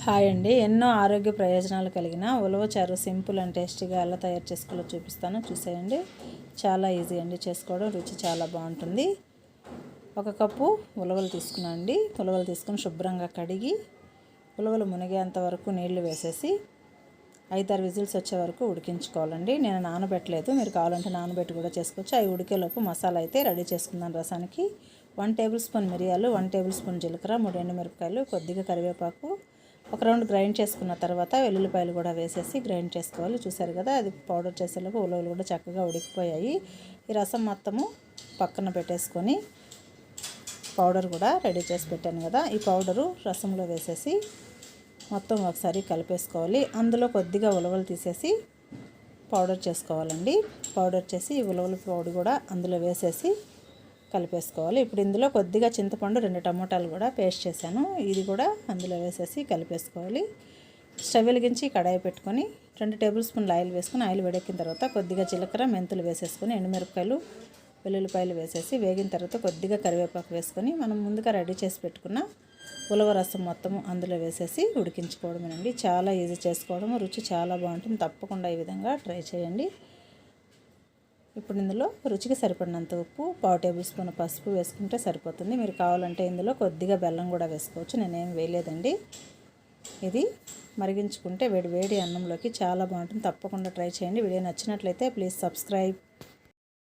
Hi అండి. ఎన్నో ఆరోగ్య ప్రయోజనాలు కలిగిన ఉలవ చారు సింపుల్ అండ్ టేస్టీగా ఎలా తయారు చేసుకోవాలో చూపిస్తాను, చూసేయండి. చాలా ఈజీ అండి చేసుకోవడం, రుచి చాలా బాగుంటుంది. ఒక కప్పు ఉలవలు తీసుకున్నాను అండి. ఉలవలు తీసుకుని శుభ్రంగా కడిగి ఉలవలు మునిగేంత వరకు నీళ్లు వేసేసి 5-6 విజిల్స్ వచ్చే వరకు ఉడికించుకోవాలండి. నేను నానబెట్టలేదు, మీరు కావాలంటే నానబెట్టి కూడా చేసుకోవచ్చు. అవి ఉడికేలోపు మసాలా అయితే రెడీ చేసుకుందాం. రసానికి 1 టేబుల్ స్పూన్ మిరియాలు, 1 టేబుల్ స్పూన్ జీలకర్ర, 3 ఎండుమిరపకాయలు, కొద్దిగా కరివేపాకు, ఒక రౌండ్ గ్రైండ్ చేసుకున్న తర్వాత వెల్లుల్లిపాయలు కూడా వేసేసి గ్రైండ్ చేసుకోవాలి. చూసారు కదా, అది పౌడర్ చేసేలోపు ఉలవలు కూడా చక్కగా ఉడికిపోయాయి. ఈ రసం మొత్తము పక్కన పెట్టేసుకొని పౌడర్ కూడా రెడీ చేసి పెట్టాను కదా, ఈ పౌడరు రసంలో వేసేసి మొత్తం ఒకసారి కలిపేసుకోవాలి. అందులో కొద్దిగా ఉలవలు తీసేసి పౌడర్ చేసుకోవాలండి. పౌడర్ చేసి ఈ ఉలవల పౌడర్ కూడా అందులో వేసేసి కలిపేసుకోవాలి. ఇప్పుడు ఇందులో కొద్దిగా చింతపండు, 2 టమోటాలు కూడా పేస్ట్ చేశాను, ఇది కూడా అందులో వేసేసి కలిపేసుకోవాలి. స్టవ్ వెలిగించి కడాయి పెట్టుకొని 2 టేబుల్ స్పూన్ల ఆయిల్ వేసుకొని, ఆయిల్ వేడెక్కిన తర్వాత కొద్దిగా జీలకర్ర, మెంతులు వేసేసుకొని, ఎండుమిరపకాయలు, వెల్లుల్లిపాయలు వేసేసి వేగిన తర్వాత కొద్దిగా కరివేపాకు వేసుకొని మనం ముందుగా రెడీ చేసి పెట్టుకున్న ఉలవ రసం మొత్తం అందులో వేసేసి ఉడికించుకోవడమేనండి. చాలా ఈజీ చేసుకోవడం, రుచి చాలా బాగుంటుంది. తప్పకుండా ఈ విధంగా ట్రై చేయండి. ఇప్పుడు ఇందులో రుచికి సరిపడినంత ఉప్పు, 1/2 టేబుల్ స్పూన్ పసుపు వేసుకుంటే సరిపోతుంది. మీరు కావాలంటే ఇందులో కొద్దిగా బెల్లం కూడా వేసుకోవచ్చు, నేనేం వేయలేదండి. ఇది మరిగించుకుంటే వేడి వేడి అన్నంలోకి చాలా బాగుంటుంది. తప్పకుండా ట్రై చేయండి. వీడియో నచ్చినట్లయితే ప్లీజ్ సబ్స్క్రైబ్.